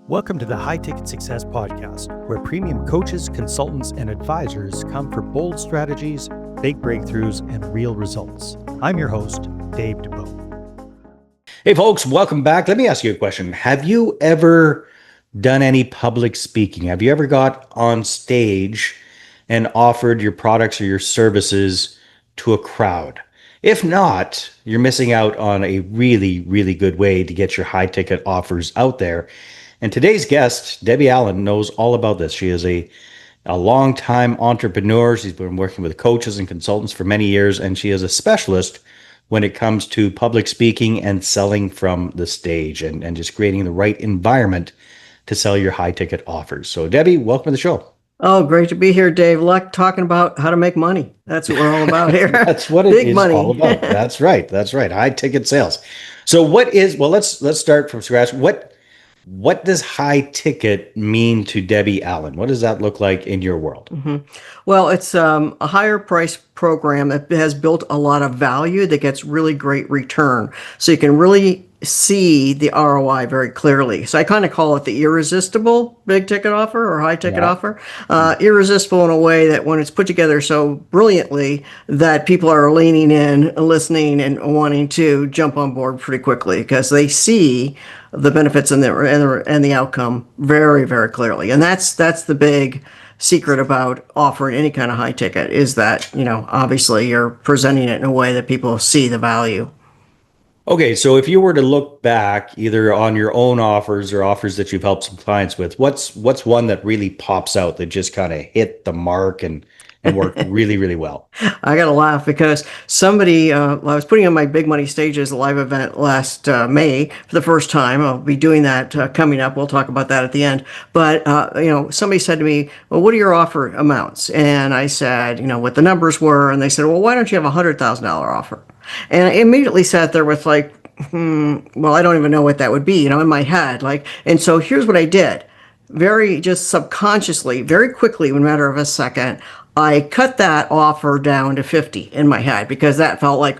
Welcome to the High Ticket Success Podcast, where premium coaches, consultants, and advisors come for bold strategies, big breakthroughs, and real results. I'm your host, Dave Dubeau. Hey folks, welcome back. Let me ask you a question. Have you ever done any public speaking? Have you ever got on stage and offered your products or your services to a crowd? If not, you're missing out on a really, really good way to get your high ticket offers out there. And today's guest, Debbie Allen, knows all about this. She is a long-time entrepreneur. She's been working with coaches and consultants for many years, and she is a specialist when it comes to public speaking and selling from the stage and just creating the right environment to sell your high-ticket offers. So, Debbie, welcome to the show. Oh, great to be here, Dave. Like talking about how to make money. That's what we're all about here. That's what it Big is money. all about. That's right. That's right. High-ticket sales. So let's start from scratch. What does high ticket mean to Debbie Allen? What does that look like in your world? Mm-hmm. Well, it's a higher price program that has built a lot of value that gets really great return. So you can really see the ROI very clearly. So I kind of call it the irresistible big ticket offer or high ticket offer. Irresistible in a way that when it's put together so brilliantly that people are leaning in, listening, and wanting to jump on board pretty quickly because they see the benefits and the outcome very, very clearly. And that's the big secret about offering any kind of high ticket is that, obviously you're presenting it in a way that people see the value. Okay, so if you were to look back either on your own offers or offers that you've helped some clients with, what's one that really pops out that just kind of hit the mark and worked really, really well? I got to laugh because somebody, I was putting on my Big Money Stages live event last May for the first time. I'll be doing that coming up. We'll talk about that at the end. But, somebody said to me, well, what are your offer amounts? And I said, what the numbers were. And they said, well, why don't you have a $100,000 offer? And I immediately sat there with well, I don't even know what that would be, in my head. And so here's what I did. Very just subconsciously, very quickly, in a matter of a second, I cut that offer down to 50 in my head because that felt like,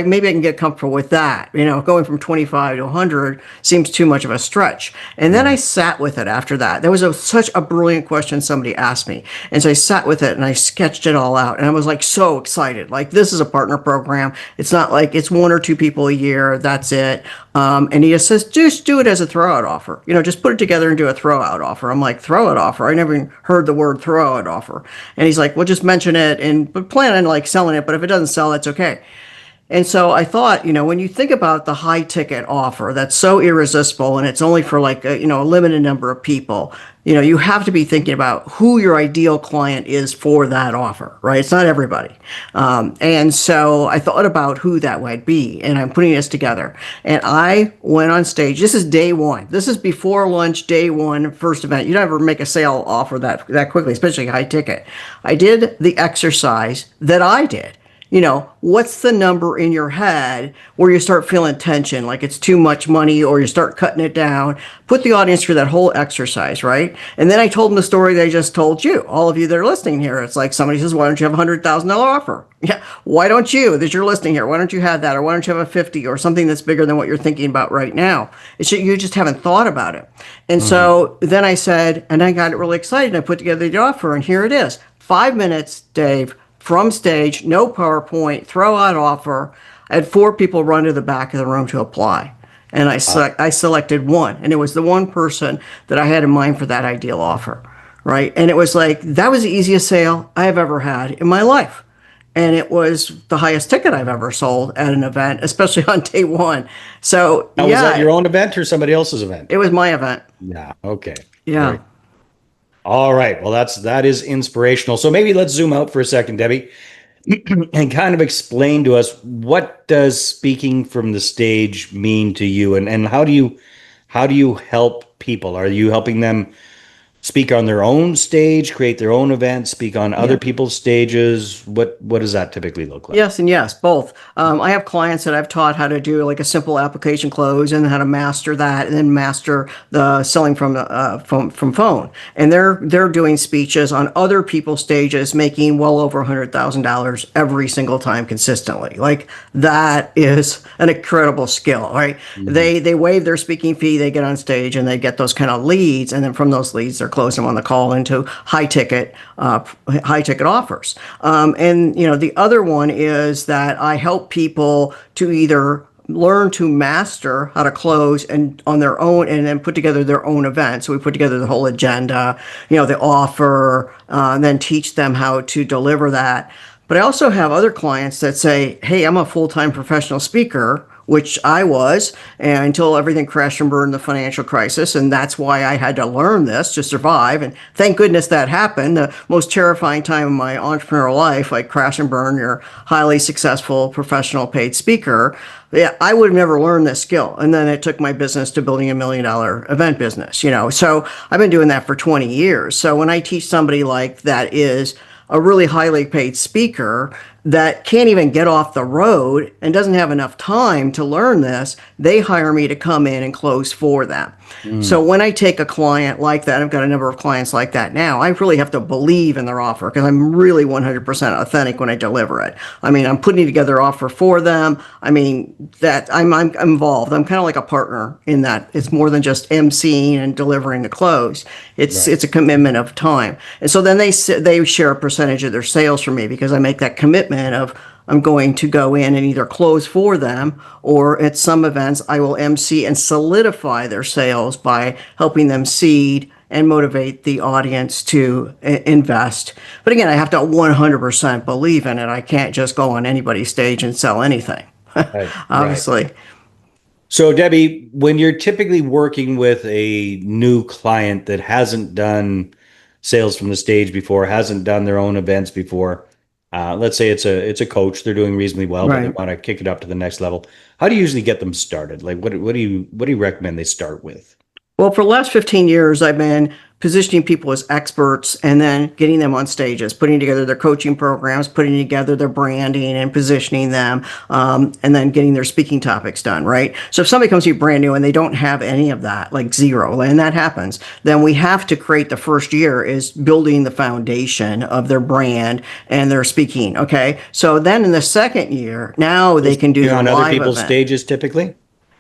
maybe I can get comfortable with that. Going from 25 to 100 seems too much of a stretch. And then I sat with it after that. That was such a brilliant question somebody asked me. And so I sat with it and I sketched it all out. And I was so excited. This is a partner program. It's not like it's one or two people a year. That's it. And he just says, just do it as a throwout offer. Just put it together and do a throwout offer. I'm like, throwout offer? I never even heard the word throwout offer. And he's like, well, just mention it and plan on selling it. But if it doesn't sell, that's okay. And so I thought, when you think about the high ticket offer that's so irresistible and it's only for a limited number of people, you have to be thinking about who your ideal client is for that offer, right? It's not everybody. And so I thought about who that would be, and I'm putting this together. And I went on stage. This is day one. This is before lunch, day one, first event. You don't ever make a sale offer that quickly, especially high ticket. I did the exercise that I did. What's the number in your head where you start feeling tension, like it's too much money, or you start cutting it down? Put the audience through that whole exercise, right? And then I told them the story that I just told you, all of you that are listening here. It's like somebody says, why don't you have a $100,000 offer? Yeah, why don't you, that you're listening here, why don't you have that? Or why don't you have a 50 or something that's bigger than what you're thinking about right now? You just haven't thought about it. And so then I said, and I got really excited, and I put together the offer, and here it is. 5 minutes, Dave, from stage, no PowerPoint, throw out offer. I had 4 people run to the back of the room to apply. And I selected one. And it was the one person that I had in mind for that ideal offer, right? And it was that was the easiest sale I have ever had in my life. And it was the highest ticket I've ever sold at an event, especially on day one. So, now, was that your own event or somebody else's event? It was my event. Yeah. Okay. Yeah. Right. All right. Well, that is inspirational. So maybe let's zoom out for a second, Debbie, and kind of explain to us, what does speaking from the stage mean to you, and how do you help people? Are you helping them speak on their own stage, create their own event, speak on other people's stages? What does that typically look like? Yes, and yes, both. I have clients that I've taught how to do like a simple application close and how to master that, and then master the selling from phone. And they're doing speeches on other people's stages, making well over $100,000 every single time consistently. Like that is an incredible skill, right? They waive their speaking fee, they get on stage, and they get those kind of leads, and then from those leads, they're closing them on the call into high ticket offers. And the other one is that I help people to either learn to master how to close and on their own, and then put together their own event. So we put together the whole agenda, the offer, and then teach them how to deliver that. But I also have other clients that say, hey, I'm a full-time professional speaker, which I was, and until everything crashed and burned, the financial crisis. And that's why I had to learn this to survive. And thank goodness that happened. The most terrifying time of my entrepreneurial life, like crash and burn, you're a highly successful professional paid speaker. Yeah, I would have never learned this skill. And then it took my business to building $1 million event business, So I've been doing that for 20 years. So when I teach somebody like that is a really highly paid speaker that can't even get off the road and doesn't have enough time to learn this, they hire me to come in and close for them. So when I take a client like that, I've got a number of clients like that now, I really have to believe in their offer because I'm really 100% authentic when I deliver it. I mean, I'm putting together an offer for them. I mean, that I'm involved. I'm kind of like a partner in that. It's more than just emceeing and delivering the close. It's a commitment of time. And so then they share a percentage of their sales from me because I make that commitment of I'm going to go in and either close for them, or at some events I will MC and solidify their sales by helping them seed and motivate the audience to invest. But again, I have to 100% believe in it. I can't just go on anybody's stage and sell anything, obviously. Right. So Debbie, when you're typically working with a new client that hasn't done sales from the stage before, hasn't done their own events before, let's say it's a coach, they're doing reasonably well, but they want to kick it up to the next level. How do you usually get them started? Like, what do you recommend they start with? Well, for the last 15 years, I've been positioning people as experts and then getting them on stages, putting together their coaching programs, putting together their branding and positioning them, and then getting their speaking topics done, right? So if somebody comes to you brand new and they don't have any of that, like zero, and that happens, then we have to create the first year is building the foundation of their brand and their speaking, okay? So then in the second year, now they can do on the other live people's event. stages typically?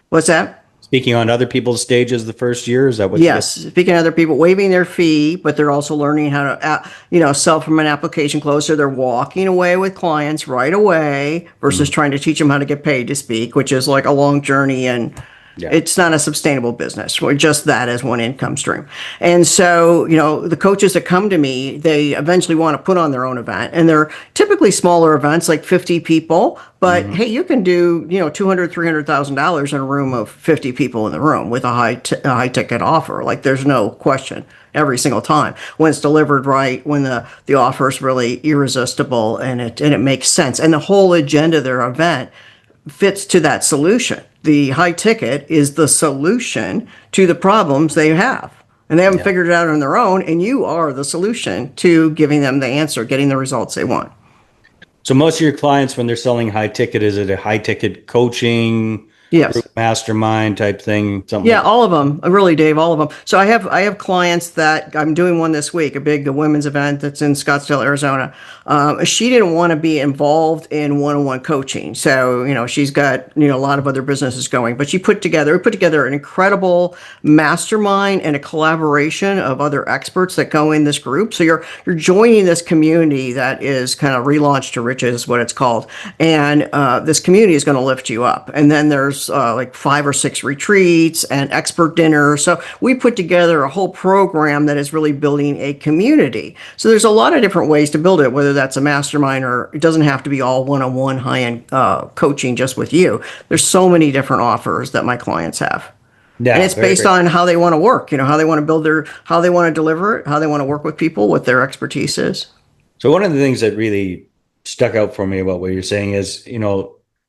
What's that? Speaking on other people's stages the first year, is that what? Yes, speaking of other people waiving their fee, but they're also learning how to, sell from an application close. So they're walking away with clients right away versus trying to teach them how to get paid to speak, which is like a long journey and it's not a sustainable business. We're just that as one income stream. And so, the coaches that come to me, they eventually want to put on their own event, and they're typically smaller events, like 50 people. But hey, you can do, $200,000, $300,000 in a room of 50 people in the room with a high ticket offer. Like there's no question every single time when it's delivered right, when the offer is really irresistible and it makes sense. And the whole agenda of their event fits to that solution. The high ticket is the solution to the problems they have. And they haven't figured it out on their own. And you are the solution to giving them the answer, getting the results they want. So most of your clients, when they're selling high ticket, is it a high ticket coaching, group mastermind type thing? All of them. Really, Dave, all of them. So I have clients that I'm doing one this week, a big women's event that's in Scottsdale, Arizona. She didn't want to be involved in one-on-one coaching. So, she's got, a lot of other businesses going, but we put together an incredible mastermind and a collaboration of other experts that go in this group. So you're joining this community that is kind of relaunched to riches, what it's called. And this community is going to lift you up. And then there's like 5 or 6 retreats and expert dinners. So we put together a whole program that is really building a community. So there's a lot of different ways to build it, whether that's a mastermind or it doesn't have to be all one-on-one high-end coaching just with you. There's so many different offers that my clients have. Yeah, and it's based on how they want to work, how they want to build how they want to deliver it, how they want to work with people, what their expertise is. So one of the things that really stuck out for me about what you're saying is,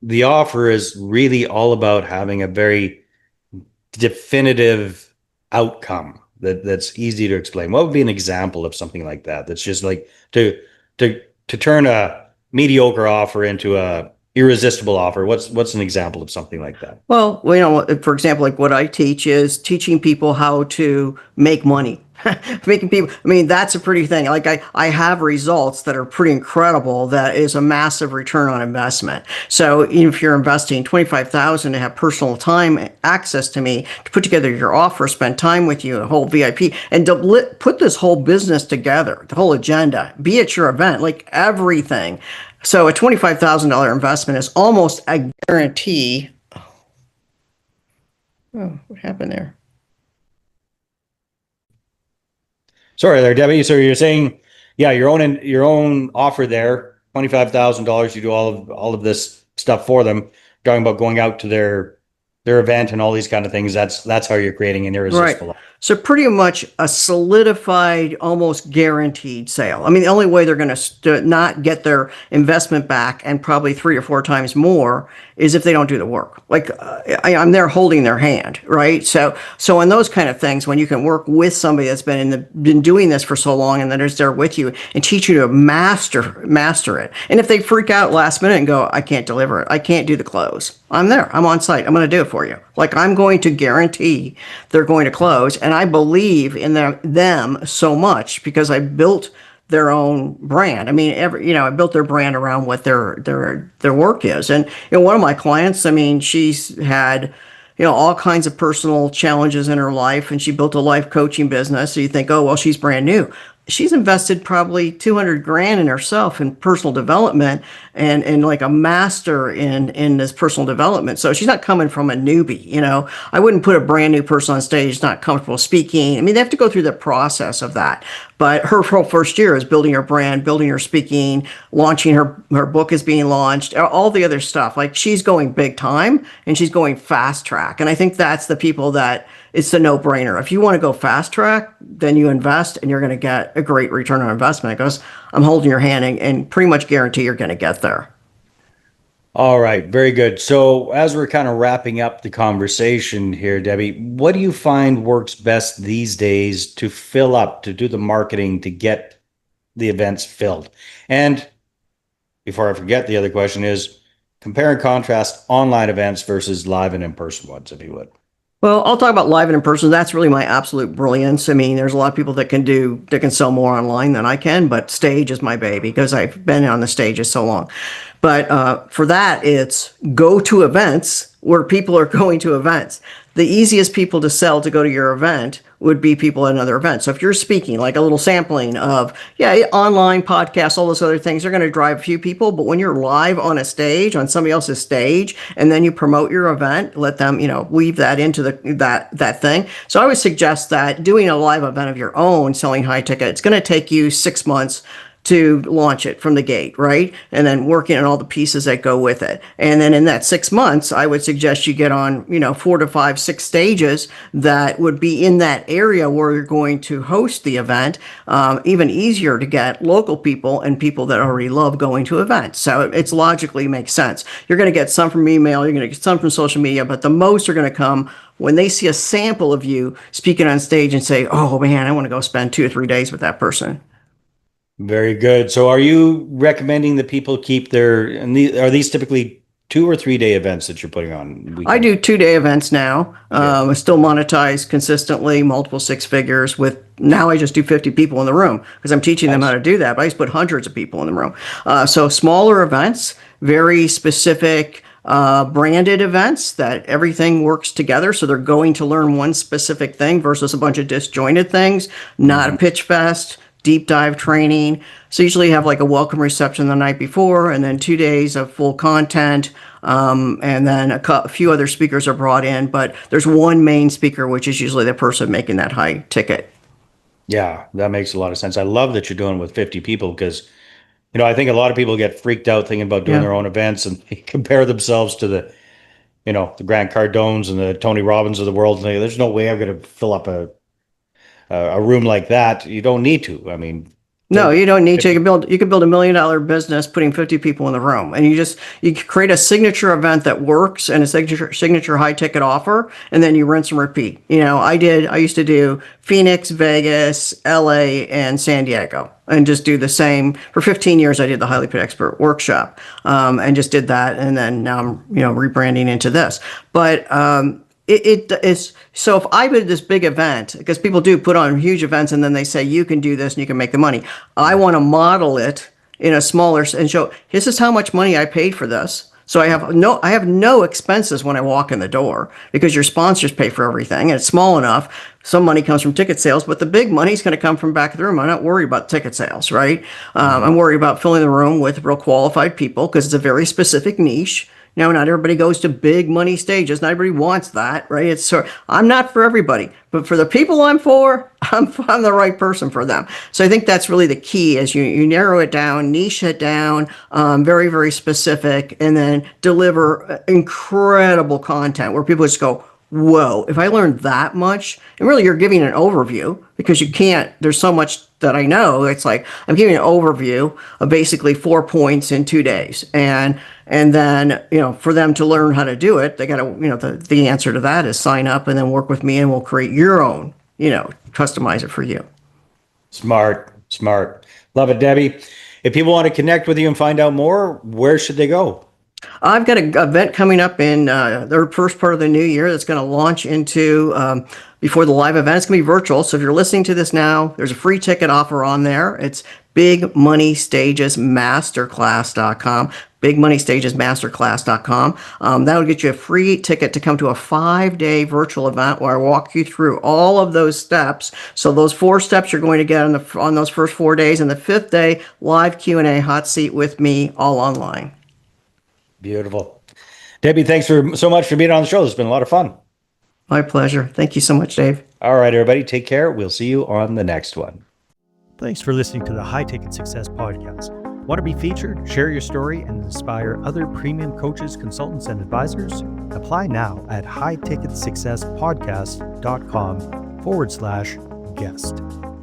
the offer is really all about having a very definitive outcome that's easy to explain? What would be an example of something like that? That's just like to turn a mediocre offer into a irresistible offer. What's an example of something like that? Well, for example, like what I teach is teaching people how to make money. Making people, I mean, that's a pretty thing. Like I have results that are pretty incredible. That is a massive return on investment. So even if you're investing 25,000 to have personal time access to me, to put together your offer, spend time with you, a whole VIP, and to put this whole business together, the whole agenda, be at your event, like everything. So a $25,000 investment is almost a guarantee. Oh, what happened there? Sorry there, Debbie. So you're saying, yeah, your own offer there, $25,000. You do all of this stuff for them. Talking about going out to their event and all these kind of things. That's how you're creating an irresistible. Right. So pretty much a solidified, almost guaranteed sale. I mean, the only way they're going to not get their investment back and probably 3 or 4 times more is if they don't do the work. Like I'm there holding their hand, right? So in those kind of things, when you can work with somebody that's been doing this for so long and that is there with you and teach you to master it. And if they freak out last minute and go, I can't deliver it, I can't do the close, I'm there. I'm on site. I'm going to do it for you. Like I'm going to guarantee they're going to close. And I believe in them so much because I built their own brand. I mean, I built their brand around what their work is. And one of my clients, I mean, she's had all kinds of personal challenges in her life, and she built a life coaching business. So you think, oh well, she's brand new. She's invested probably 200 grand in herself in personal development and like a master in this personal development. So she's not coming from a newbie. I wouldn't put a brand new person on stage not comfortable speaking. I mean, they have to go through the process of that. But her whole first year is building her brand, building her speaking, launching her book is being launched, all the other stuff. Like she's going big time and she's going fast track. And I think that's the people that it's a no-brainer. If you want to go fast track, then you invest and you're going to get a great return on investment. Because I'm holding your hand and pretty much guarantee you're going to get there. All right, very good. So as we're kind of wrapping up the conversation here, Debbie, what do you find works best these days to fill up, to do the marketing, to get the events filled? And before I forget, the other question is compare and contrast online events versus live and in-person ones, if you would. Well, I'll talk about live and in person. That's really my absolute brilliance. I mean, there's a lot of people that can sell more online than I can, but stage is my baby because I've been on the stages so long. But for that, it's go to events where people are going to events. The easiest people to sell to go to your event would be people at another event. So if you're speaking, like a little sampling of, online podcasts, all those other things, they're going to drive a few people. But when you're live on a stage, on somebody else's stage, and then you promote your event, let them, weave that into that thing. So I would suggest that doing a live event of your own, selling high ticket, it's going to take you 6 months to launch it from the gate, right? And then working on all the pieces that go with it. And then in that 6 months, I would suggest you get on, 4 to 5, 6 stages that would be in that area where you're going to host the event. Even easier to get local people and people that already love going to events. So it's logically makes sense. You're going to get some from email, you're going to get some from social media, but the most are going to come when they see a sample of you speaking on stage and say, oh man, I want to go spend 2 or 3 days with that person. Very good. So are you recommending that people keep are these typically 2 or 3 day events that you're putting on? I do 2-day events now. I still monetize consistently, multiple 6 figures now I just do 50 people in the room because I'm teaching them how to do that. But I used to put hundreds of people in the room. So smaller events, very specific, branded events that everything works together. So they're going to learn one specific thing versus a bunch of disjointed things, not a pitch fest. Deep dive training. So usually you have like a welcome reception the night before and then 2 days of full content. And then a few other speakers are brought in, but there's one main speaker, which is usually the person making that high ticket. Yeah, that makes a lot of sense. I love that you're doing it with 50 people because, I think a lot of people get freaked out thinking about doing their own events and they compare themselves to the Grant Cardones and the Tony Robbins of the world. And there's no way I'm going to fill up a room like that. You don't need to. I mean, No, you don't need to. You can build $1 million business putting 50 people in the room, and you create a signature event that works and a signature high ticket offer, and then you rinse and repeat. I used to do Phoenix, Vegas, LA, and San Diego, and just do the same for 15 years. I did the Highly Paid Expert workshop, and just did that, and then now I'm rebranding into this, but. It is so if I did this big event, because people do put on huge events and then they say you can do this and you can make the money. I want to model it in a smaller and show this is how much money I paid for this. So I have no expenses when I walk in the door because your sponsors pay for everything and it's small enough. Some money comes from ticket sales, but the big money is going to come from back of the room. I'm not worried about ticket sales, right? I'm worried about filling the room with real qualified people because it's a very specific niche. Not everybody goes to big money stages. Not everybody wants that, right? I'm not for everybody, but for the people I'm for, I'm the right person for them. So I think that's really the key is you narrow it down, niche it down, very, very specific, and then deliver incredible content where people just go, whoa, if I learned that much, and really you're giving an overview because there's so much that I know. It's like I'm giving an overview of basically 4 points in 2 days. And then, for them to learn how to do it, they got to, the answer to that is sign up and then work with me and we'll create your own, customize it for you. Smart. Love it, Debbie. If people want to connect with you and find out more, where should they go? I've got an event coming up in the first part of the new year that's going to launch into before the live event. It's going to be virtual. So if you're listening to this now, there's a free ticket offer on there. It's bigmoneystagesmasterclass.com. bigmoneystagesmasterclass.com. That'll get you a free ticket to come to a 5-day virtual event where I walk you through all of those steps. So those 4 steps you're going to get on those first 4 days, and the 5th day, live Q&A, hot seat with me, all online. Beautiful. Debbie, thanks so much for being on the show. It's been a lot of fun. My pleasure. Thank you so much, Dave. All right, everybody, take care. We'll see you on the next one. Thanks for listening to the High Ticket Success Podcast. Want to be featured? Share your story and inspire other premium coaches, consultants, and advisors? Apply now at highticketsuccesspodcast.com/guest.